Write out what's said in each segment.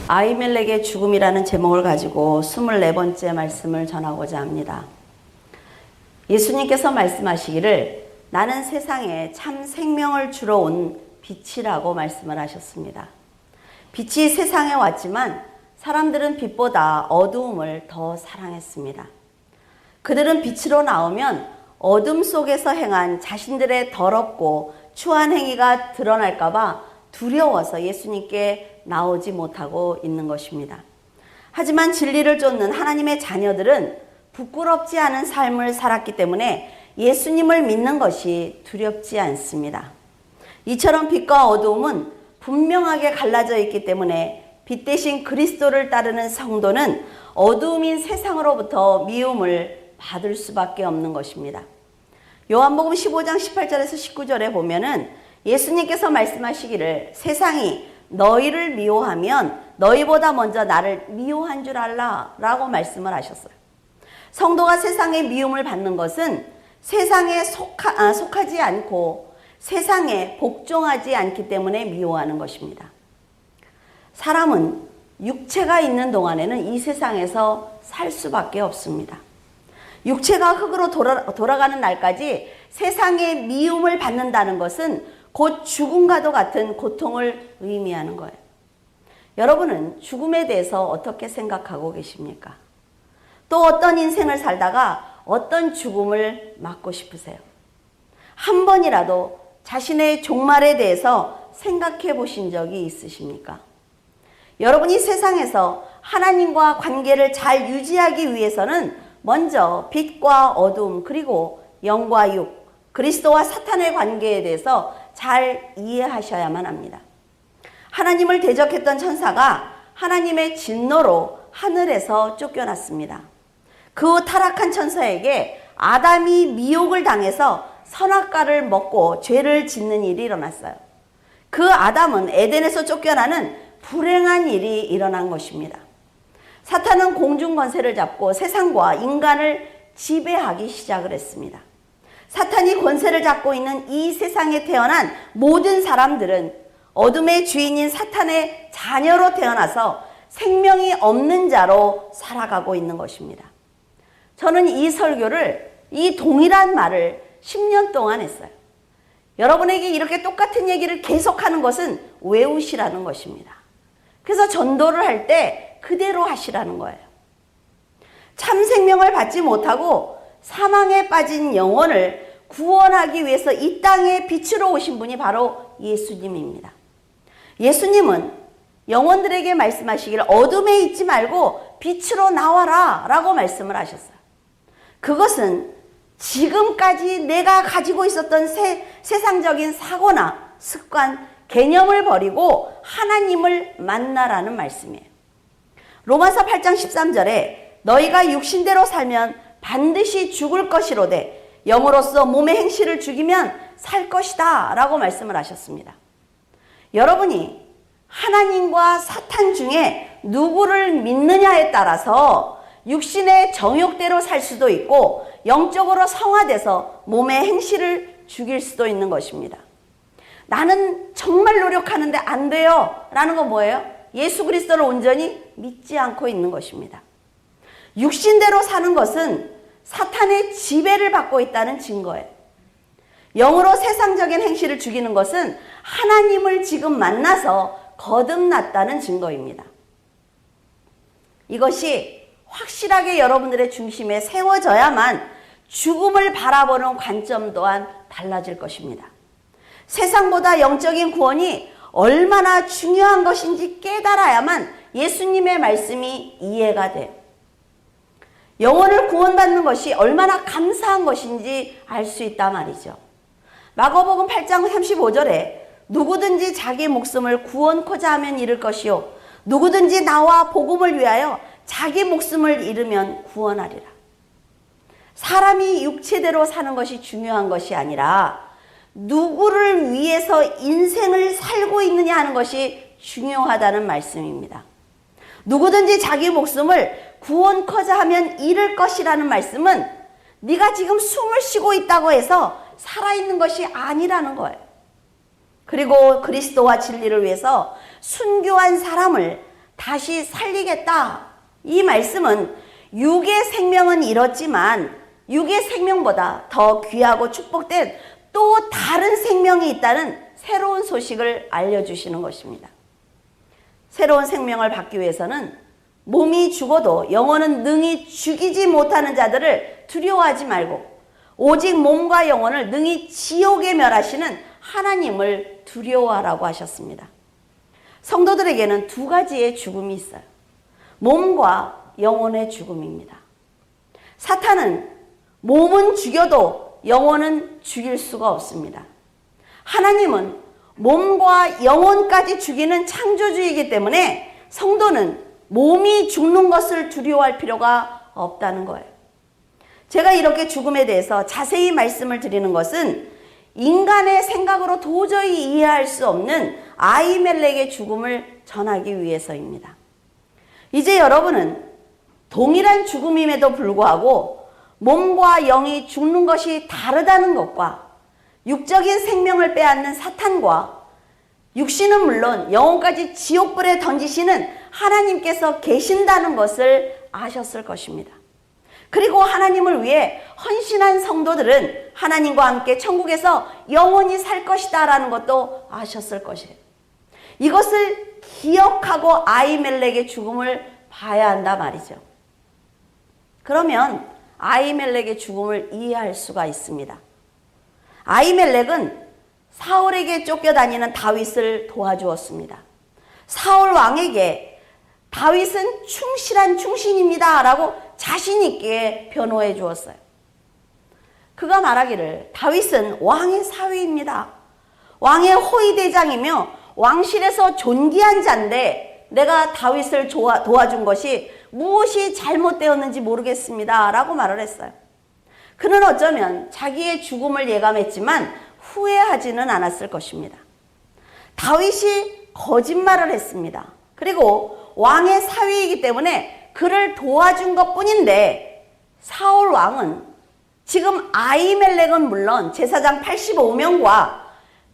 아히멜렉의 죽음이라는 제목을 가지고 24번째 말씀을 전하고자 합니다. 예수님께서 말씀하시기를 나는 세상에 참 생명을 주러 온 빛이라고 말씀을 하셨습니다. 빛이 세상에 왔지만 사람들은 빛보다 어두움을 더 사랑했습니다. 그들은 빛으로 나오면 어둠 속에서 행한 자신들의 더럽고 추한 행위가 드러날까 봐 두려워서 예수님께 나오지 못하고 있는 것입니다. 하지만 진리를 쫓는 하나님의 자녀들은 부끄럽지 않은 삶을 살았기 때문에 예수님을 믿는 것이 두렵지 않습니다. 이처럼 빛과 어두움은 분명하게 갈라져 있기 때문에 빛 대신 그리스도를 따르는 성도는 어두움인 세상으로부터 미움을 받을 수밖에 없는 것입니다. 요한복음 15장 18절에서 19절에 보면은 예수님께서 말씀하시기를 세상이 너희를 미워하면 너희보다 먼저 나를 미워한 줄 알라 라고 말씀을 하셨어요. 성도가 세상의 미움을 받는 것은 세상에 속하지 않고 세상에 복종하지 않기 때문에 미워하는 것입니다. 사람은 육체가 있는 동안에는 이 세상에서 살 수밖에 없습니다. 육체가 흙으로 돌아가는 날까지 세상의 미움을 받는다는 것은 곧 죽음과도 같은 고통을 의미하는 거예요. 여러분은 죽음에 대해서 어떻게 생각하고 계십니까? 또 어떤 인생을 살다가 어떤 죽음을 맞고 싶으세요? 한 번이라도 자신의 종말에 대해서 생각해 보신 적이 있으십니까? 여러분이 세상에서 하나님과 관계를 잘 유지하기 위해서는 먼저 빛과 어둠 그리고 영과 육, 그리스도와 사탄의 관계에 대해서 잘 이해하셔야만 합니다. 하나님을 대적했던 천사가 하나님의 진노로 하늘에서 쫓겨났습니다. 그 타락한 천사에게 아담이 미혹을 당해서 선악과를 먹고 죄를 짓는 일이 일어났어요. 그 아담은 에덴에서 쫓겨나는 불행한 일이 일어난 것입니다. 사탄은 공중 권세를 잡고 세상과 인간을 지배하기 시작을 했습니다. 사탄이 권세를 잡고 있는 이 세상에 태어난 모든 사람들은 어둠의 주인인 사탄의 자녀로 태어나서 생명이 없는 자로 살아가고 있는 것입니다. 저는 이 설교를, 이 동일한 말을 10년 동안 했어요. 여러분에게 이렇게 똑같은 얘기를 계속하는 것은 외우시라는 것입니다. 그래서 전도를 할 때 그대로 하시라는 거예요. 참 생명을 받지 못하고 사망에 빠진 영혼을 구원하기 위해서 이 땅에 빛으로 오신 분이 바로 예수님입니다. 예수님은 영혼들에게 말씀하시기를 어둠에 있지 말고 빛으로 나와라 라고 말씀을 하셨어요. 그것은 지금까지 내가 가지고 있었던 세상적인 사고나 습관, 개념을 버리고 하나님을 만나라는 말씀이에요. 로마서 8장 13절에 너희가 육신대로 살면 반드시 죽을 것이로되 영으로서 몸의 행실을 죽이면 살 것이다 라고 말씀을 하셨습니다. 여러분이 하나님과 사탄 중에 누구를 믿느냐에 따라서 육신의 정욕대로 살 수도 있고 영적으로 성화돼서 몸의 행실을 죽일 수도 있는 것입니다. 나는 정말 노력하는데 안 돼요 라는 건 뭐예요? 예수 그리스도를 온전히 믿지 않고 있는 것입니다. 육신대로 사는 것은 사탄의 지배를 받고 있다는 증거예요. 영으로 세상적인 행실을 죽이는 것은 하나님을 지금 만나서 거듭났다는 증거입니다. 이것이 확실하게 여러분들의 중심에 세워져야만 죽음을 바라보는 관점 또한 달라질 것입니다. 세상보다 영적인 구원이 얼마나 중요한 것인지 깨달아야만 예수님의 말씀이 이해가 돼요. 영혼을 구원받는 것이 얼마나 감사한 것인지 알 수 있단 말이죠. 마가복음 8장 35절에 누구든지 자기 목숨을 구원코자 하면 잃을 것이요 누구든지 나와 복음을 위하여 자기 목숨을 잃으면 구원하리라. 사람이 육체대로 사는 것이 중요한 것이 아니라 누구를 위해서 인생을 살고 있느냐 하는 것이 중요하다는 말씀입니다. 누구든지 자기 목숨을 구원코자 하면 잃을 것이라는 말씀은 네가 지금 숨을 쉬고 있다고 해서 살아있는 것이 아니라는 거예요. 그리고 그리스도와 진리를 위해서 순교한 사람을 다시 살리겠다. 이 말씀은 육의 생명은 잃었지만 육의 생명보다 더 귀하고 축복된 또 다른 생명이 있다는 새로운 소식을 알려주시는 것입니다. 새로운 생명을 받기 위해서는 몸이 죽어도 영혼은 능히 죽이지 못하는 자들을 두려워하지 말고 오직 몸과 영혼을 능히 지옥에 멸하시는 하나님을 두려워하라고 하셨습니다. 성도들에게는 두 가지의 죽음이 있어요. 몸과 영혼의 죽음입니다. 사탄은 몸은 죽여도 영혼은 죽일 수가 없습니다. 하나님은 몸과 영혼까지 죽이는 창조주이기 때문에 성도는 몸이 죽는 것을 두려워할 필요가 없다는 거예요. 제가 이렇게 죽음에 대해서 자세히 말씀을 드리는 것은 인간의 생각으로 도저히 이해할 수 없는 아히멜렉의 죽음을 전하기 위해서입니다. 이제 여러분은 동일한 죽음임에도 불구하고 몸과 영이 죽는 것이 다르다는 것과 육적인 생명을 빼앗는 사탄과 육신은 물론 영혼까지 지옥불에 던지시는 하나님께서 계신다는 것을 아셨을 것입니다. 그리고 하나님을 위해 헌신한 성도들은 하나님과 함께 천국에서 영원히 살 것이다 라는 것도 아셨을 것이에요. 이것을 기억하고 아히멜렉의 죽음을 봐야 한다 말이죠. 그러면 아히멜렉의 죽음을 이해할 수가 있습니다. 아히멜렉은 사울에게 쫓겨다니는 다윗을 도와주었습니다. 사울 왕에게 다윗은 충실한 충신입니다 라고 자신 있게 변호해 주었어요. 그가 말하기를 다윗은 왕의 사위입니다. 왕의 호위대장이며 왕실에서 존귀한 자인데 내가 다윗을 도와준 것이 무엇이 잘못되었는지 모르겠습니다 라고 말을 했어요. 그는 어쩌면 자기의 죽음을 예감했지만 후회하지는 않았을 것입니다. 다윗이 거짓말을 했습니다. 그리고 왕의 사위이기 때문에 그를 도와준 것뿐인데 사울 왕은 지금 아히멜렉은 물론 제사장 85명과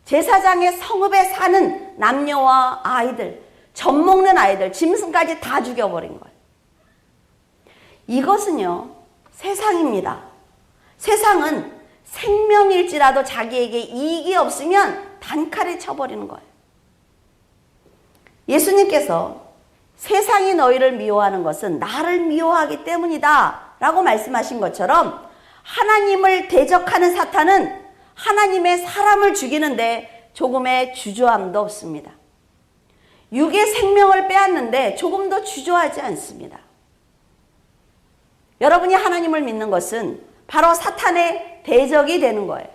제사장의 성읍에 사는 남녀와 아이들, 젖 먹는 아이들, 짐승까지 다 죽여버린 거예요. 이것은요, 세상입니다. 세상은 생명일지라도 자기에게 이익이 없으면 단칼에 쳐버리는 거예요. 예수님께서 세상이 너희를 미워하는 것은 나를 미워하기 때문이다 라고 말씀하신 것처럼 하나님을 대적하는 사탄은 하나님의 사람을 죽이는데 조금의 주저함도 없습니다. 육의 생명을 빼앗는데 조금도 주저하지 않습니다. 여러분이 하나님을 믿는 것은 바로 사탄의 대적이 되는 거예요.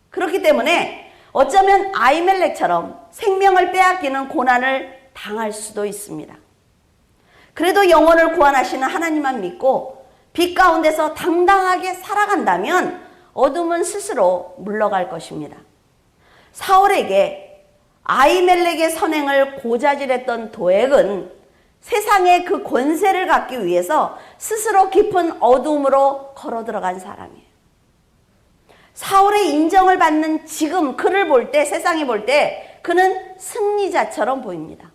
그렇기 때문에 어쩌면 아히멜렉처럼 생명을 빼앗기는 고난을 당할 수도 있습니다. 그래도 영혼을 구원하시는 하나님만 믿고 빛 가운데서 당당하게 살아간다면 어둠은 스스로 물러갈 것입니다. 사울에게 아히멜렉의 선행을 고자질했던 도액은 세상의 그 권세를 갖기 위해서 스스로 깊은 어둠으로 걸어 들어간 사람이에요. 사울의 인정을 받는 지금 그를 볼 때, 세상이 볼 때 그는 승리자처럼 보입니다.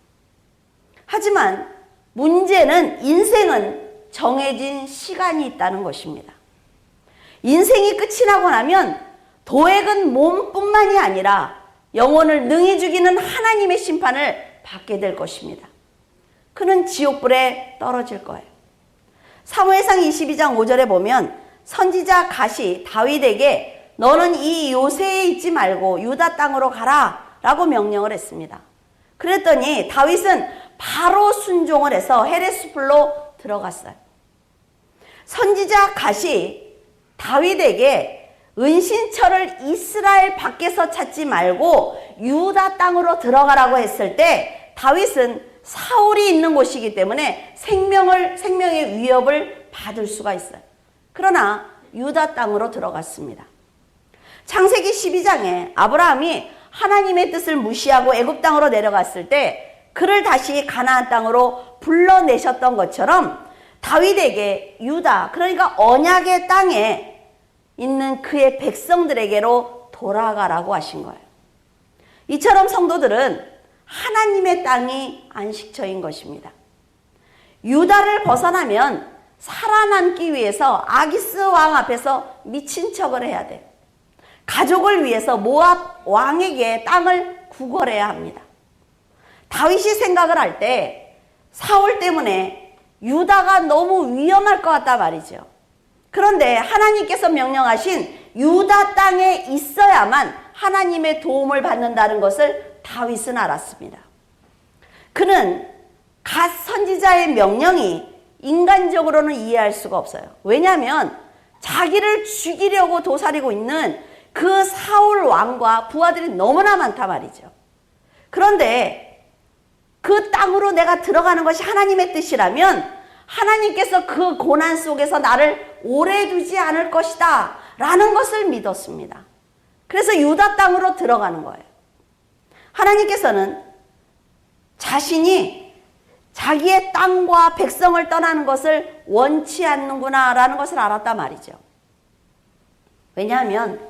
하지만 문제는 인생은 정해진 시간이 있다는 것입니다. 인생이 끝이 나고 나면 도액은 몸뿐만이 아니라 영혼을 능히 죽이는 하나님의 심판을 받게 될 것입니다. 그는 지옥불에 떨어질 거예요. 사무엘상 22장 5절에 보면 선지자 갓이 다윗에게 너는 이 요새에 있지 말고 유다 땅으로 가라 라고 명령을 했습니다. 그랬더니 다윗은 바로 순종을 해서 헤레스풀로 들어갔어요. 선지자 갓이 다윗에게 은신처를 이스라엘 밖에서 찾지 말고 유다 땅으로 들어가라고 했을 때 다윗은 사울이 있는 곳이기 때문에 생명의 위협을 받을 수가 있어요. 그러나 유다 땅으로 들어갔습니다. 창세기 12장에 아브라함이 하나님의 뜻을 무시하고 애굽 땅으로 내려갔을 때 그를 다시 가나안 땅으로 불러내셨던 것처럼 다윗에게 유다, 그러니까 언약의 땅에 있는 그의 백성들에게로 돌아가라고 하신 거예요. 이처럼 성도들은 하나님의 땅이 안식처인 것입니다. 유다를 벗어나면 살아남기 위해서 아기스 왕 앞에서 미친 척을 해야 돼요. 가족을 위해서 모압 왕에게 땅을 구걸해야 합니다. 다윗이 생각을 할 때 사울 때문에 유다가 너무 위험할 것 같다 말이죠. 그런데 하나님께서 명령하신 유다 땅에 있어야만 하나님의 도움을 받는다는 것을 다윗은 알았습니다. 그는 갓 선지자의 명령이 인간적으로는 이해할 수가 없어요. 왜냐하면 자기를 죽이려고 도사리고 있는 그 사울 왕과 부하들이 너무나 많단 말이죠. 그런데 그 땅으로 내가 들어가는 것이 하나님의 뜻이라면 하나님께서 그 고난 속에서 나를 오래 두지 않을 것이다 라는 것을 믿었습니다. 그래서 유다 땅으로 들어가는 거예요. 하나님께서는 자신이 자기의 땅과 백성을 떠나는 것을 원치 않는구나 라는 것을 알았단 말이죠. 왜냐하면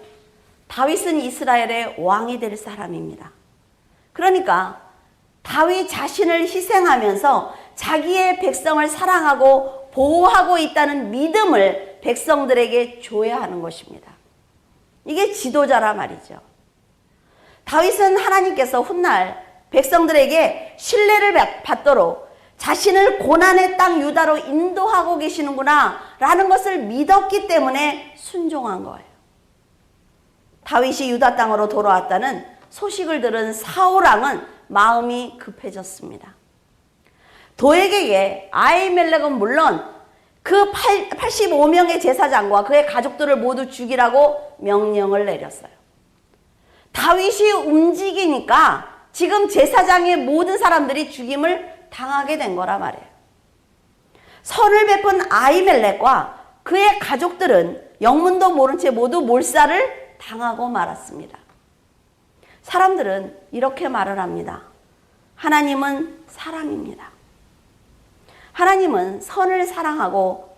다윗은 이스라엘의 왕이 될 사람입니다. 그러니까 다윗 자신을 희생하면서 자기의 백성을 사랑하고 보호하고 있다는 믿음을 백성들에게 줘야 하는 것입니다. 이게 지도자라 말이죠. 다윗은 하나님께서 훗날 백성들에게 신뢰를 받도록 자신을 고난의 땅 유다로 인도하고 계시는구나 라는 것을 믿었기 때문에 순종한 거예요. 다윗이 유다 땅으로 돌아왔다는 소식을 들은 사울 왕은 마음이 급해졌습니다. 도액에게 아히멜렉은 물론 그 85명의 제사장과 그의 가족들을 모두 죽이라고 명령을 내렸어요. 다윗이 움직이니까 지금 제사장의 모든 사람들이 죽임을 당하게 된 거라 말이에요. 선을 베푼 아히멜렉과 그의 가족들은 영문도 모른 채 모두 몰살을 당하고 말았습니다. 사람들은 이렇게 말을 합니다. 하나님은 사랑입니다. 하나님은 선을 사랑하고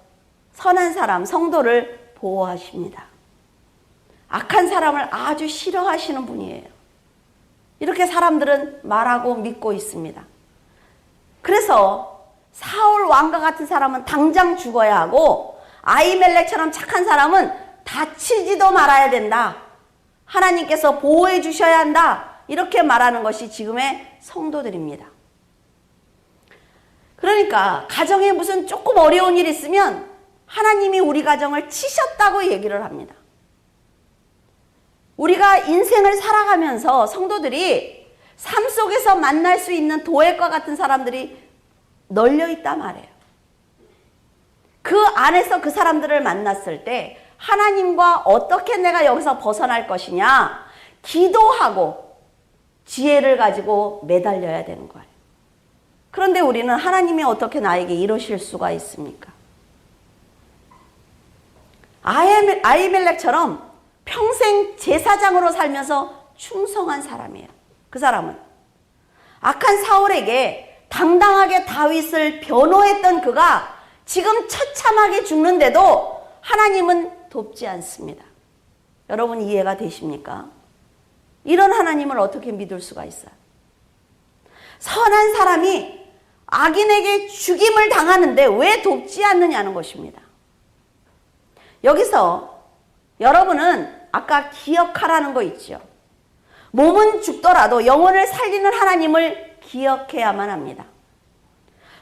선한 사람, 성도를 보호하십니다. 악한 사람을 아주 싫어하시는 분이에요. 이렇게 사람들은 말하고 믿고 있습니다. 그래서 사울 왕과 같은 사람은 당장 죽어야 하고 아히멜렉처럼 착한 사람은 다치지도 말아야 된다. 하나님께서 보호해 주셔야 한다. 이렇게 말하는 것이 지금의 성도들입니다. 그러니까 가정에 무슨 조금 어려운 일이 있으면 하나님이 우리 가정을 치셨다고 얘기를 합니다. 우리가 인생을 살아가면서 성도들이 삶 속에서 만날 수 있는 도액과 같은 사람들이 널려 있단 말이에요. 그 안에서 그 사람들을 만났을 때 하나님과 어떻게 내가 여기서 벗어날 것이냐 기도하고 지혜를 가지고 매달려야 되는 거예요. 그런데 우리는 하나님이 어떻게 나에게 이러실 수가 있습니까? 아히멜렉처럼 평생 제사장으로 살면서 충성한 사람이에요. 그 사람은 악한 사울에게 당당하게 다윗을 변호했던 그가 지금 처참하게 죽는데도 하나님은 돕지 않습니다. 여러분 이해가 되십니까? 이런 하나님을 어떻게 믿을 수가 있어요? 선한 사람이 악인에게 죽임을 당하는데 왜 돕지 않느냐는 것입니다. 여기서 여러분은 아까 기억하라는 거 있죠. 몸은 죽더라도 영혼을 살리는 하나님을 기억해야만 합니다.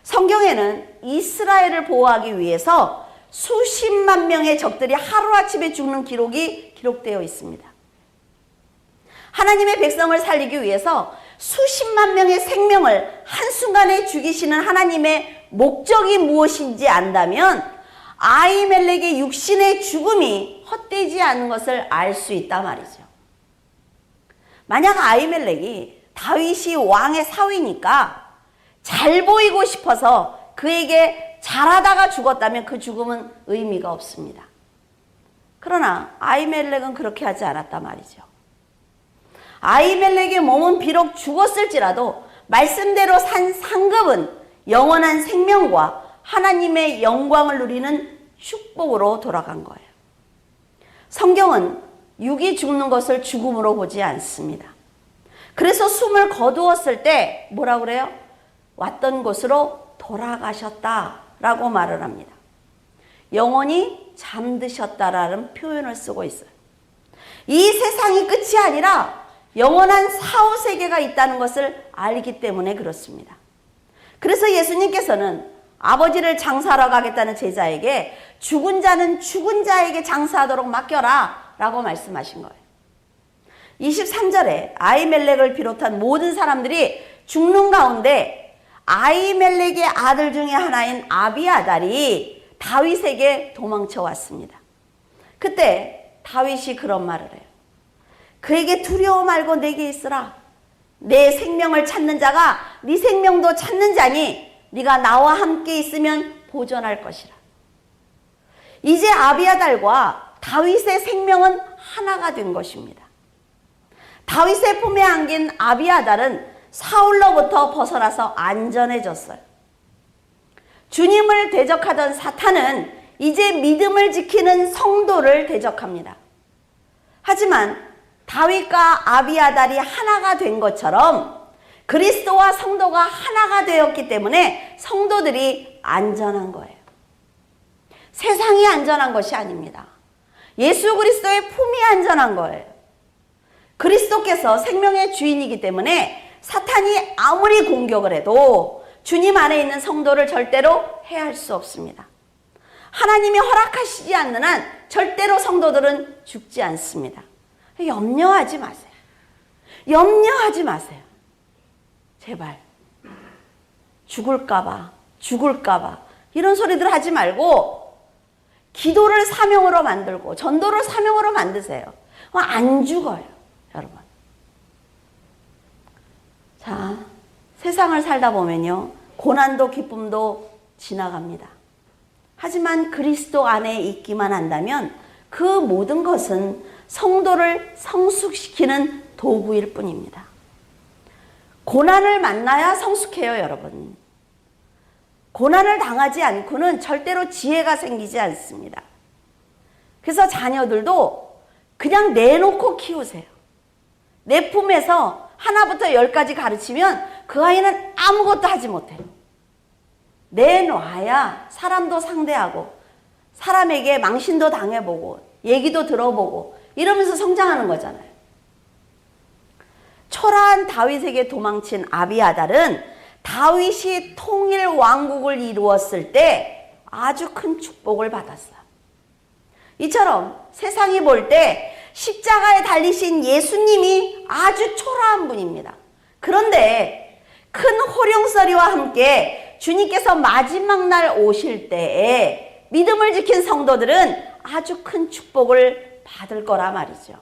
성경에는 이스라엘을 보호하기 위해서 수십만 명의 적들이 하루아침에 죽는 기록이 기록되어 있습니다. 하나님의 백성을 살리기 위해서 수십만 명의 생명을 한순간에 죽이시는 하나님의 목적이 무엇인지 안다면 아히멜렉의 육신의 죽음이 헛되지 않은 것을 알 수 있단 말이죠. 만약 아히멜렉이 다윗이 왕의 사위니까 잘 보이고 싶어서 그에게 잘하다가 죽었다면 그 죽음은 의미가 없습니다. 그러나 아히멜렉은 그렇게 하지 않았단 말이죠. 아히멜렉의 몸은 비록 죽었을지라도 말씀대로 산 상급은 영원한 생명과 하나님의 영광을 누리는 축복으로 돌아간 거예요. 성경은 육이 죽는 것을 죽음으로 보지 않습니다. 그래서 숨을 거두었을 때 뭐라고 그래요? 왔던 곳으로 돌아가셨다라고 말을 합니다. 영원히 잠드셨다라는 표현을 쓰고 있어요. 이 세상이 끝이 아니라 영원한 사후세계가 있다는 것을 알기 때문에 그렇습니다. 그래서 예수님께서는 아버지를 장사하러 가겠다는 제자에게 죽은 자는 죽은 자에게 장사하도록 맡겨라 라고 말씀하신 거예요. 23절에 아히멜렉을 비롯한 모든 사람들이 죽는 가운데 아히멜렉의 아들 중에 하나인 아비아달이 다윗에게 도망쳐 왔습니다. 그때 다윗이 그런 말을 해요. 그에게 두려워 말고 내게 있으라. 내 생명을 찾는 자가 네 생명도 찾는 자니 네가 나와 함께 있으면 보존할 것이라. 이제 아비아달과 다윗의 생명은 하나가 된 것입니다. 다윗의 품에 안긴 아비아달은 사울로부터 벗어나서 안전해졌어요. 주님을 대적하던 사탄은 이제 믿음을 지키는 성도를 대적합니다. 하지만 다윗과 아비아달이 하나가 된 것처럼 그리스도와 성도가 하나가 되었기 때문에 성도들이 안전한 거예요. 세상이 안전한 것이 아닙니다. 예수 그리스도의 품이 안전한 거예요. 그리스도께서 생명의 주인이기 때문에 사탄이 아무리 공격을 해도 주님 안에 있는 성도를 절대로 해할 수 없습니다. 하나님이 허락하시지 않는 한 절대로 성도들은 죽지 않습니다. 염려하지 마세요. 염려하지 마세요. 제발. 죽을까봐 이런 소리들 하지 말고 기도를 사명으로 만들고 전도를 사명으로 만드세요. 안 죽어요, 여러분. 자, 세상을 살다 보면요, 고난도 기쁨도 지나갑니다. 하지만 그리스도 안에 있기만 한다면 그 모든 것은 성도를 성숙시키는 도구일 뿐입니다. 고난을 만나야 성숙해요, 여러분. 고난을 당하지 않고는 절대로 지혜가 생기지 않습니다. 그래서 자녀들도 그냥 내놓고 키우세요. 내 품에서 하나부터 10까지 가르치면 그 아이는 아무것도 하지 못해요. 내놔야 사람도 상대하고 사람에게 망신도 당해보고 얘기도 들어보고 이러면서 성장하는 거잖아요. 초라한 다윗에게 도망친 아비아달은 다윗이 통일 왕국을 이루었을 때 아주 큰 축복을 받았어요. 이처럼 세상이 볼 때 십자가에 달리신 예수님이 아주 초라한 분입니다. 그런데 큰 호령소리와 함께 주님께서 마지막 날 오실 때에 믿음을 지킨 성도들은 아주 큰 축복을 받을 거라 말이죠.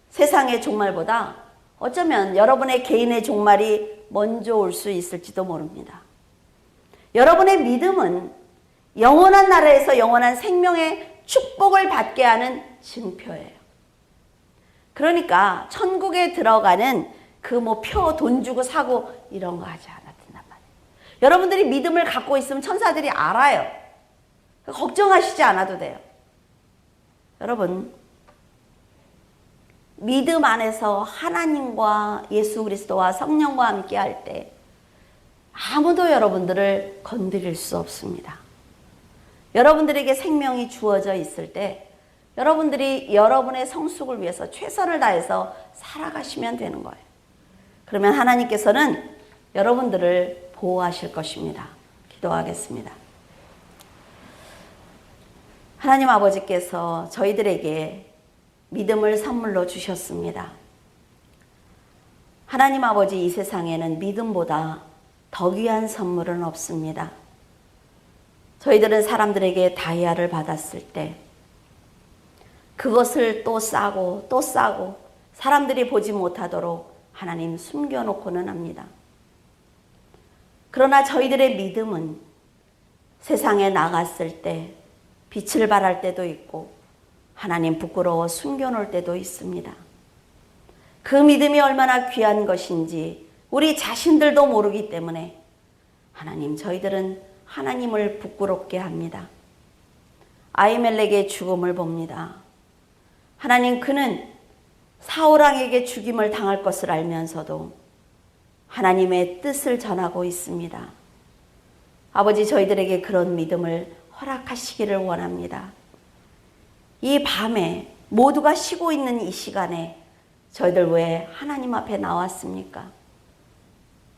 세상의 종말보다 어쩌면 여러분의 개인의 종말이 먼저 올 수 있을지도 모릅니다. 여러분의 믿음은 영원한 나라에서 영원한 생명의 축복을 받게 하는 증표예요. 그러니까 천국에 들어가는 그 표 돈 주고 사고 이런 거 하지 않아도 된단 말이에요. 여러분들이 믿음을 갖고 있으면 천사들이 알아요. 걱정하시지 않아도 돼요. 여러분, 믿음 안에서 하나님과 예수 그리스도와 성령과 함께 할 때 아무도 여러분들을 건드릴 수 없습니다. 여러분들에게 생명이 주어져 있을 때 여러분들이 여러분의 성숙을 위해서 최선을 다해서 살아가시면 되는 거예요. 그러면 하나님께서는 여러분들을 보호하실 것입니다. 기도하겠습니다. 하나님 아버지께서 저희들에게 믿음을 선물로 주셨습니다. 하나님 아버지, 이 세상에는 믿음보다 더 귀한 선물은 없습니다. 저희들은 사람들에게 다이아를 받았을 때 그것을 또 싸고 또 싸고 사람들이 보지 못하도록 하나님 숨겨놓고는 합니다. 그러나 저희들의 믿음은 세상에 나갔을 때 빛을 발할 때도 있고 하나님 부끄러워 숨겨놓을 때도 있습니다. 그 믿음이 얼마나 귀한 것인지 우리 자신들도 모르기 때문에 하나님, 저희들은 하나님을 부끄럽게 합니다. 아히멜렉의 죽음을 봅니다. 하나님, 그는 사울왕에게 죽임을 당할 것을 알면서도 하나님의 뜻을 전하고 있습니다. 아버지, 저희들에게 그런 믿음을 허락하시기를 원합니다. 이 밤에 모두가 쉬고 있는 이 시간에 저희들 왜 하나님 앞에 나왔습니까?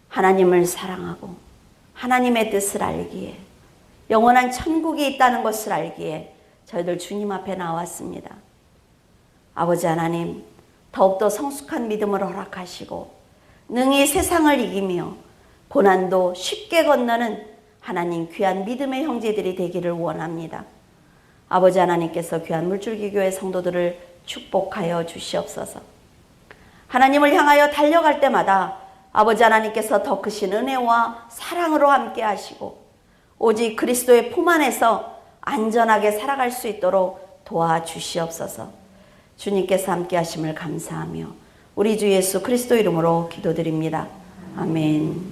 하나님을 사랑하고 하나님의 뜻을 알기에, 영원한 천국이 있다는 것을 알기에 저희들 주님 앞에 나왔습니다. 아버지 하나님, 더욱더 성숙한 믿음을 허락하시고 능히 세상을 이기며 고난도 쉽게 건너는 하나님 귀한 믿음의 형제들이 되기를 원합니다. 아버지 하나님께서 귀한 물줄기교회 성도들을 축복하여 주시옵소서. 하나님을 향하여 달려갈 때마다 아버지 하나님께서 더 크신 은혜와 사랑으로 함께 하시고 오직 그리스도의 품 안에서 안전하게 살아갈 수 있도록 도와주시옵소서. 주님께서 함께 하심을 감사하며 우리 주 예수 그리스도 이름으로 기도드립니다. 아멘.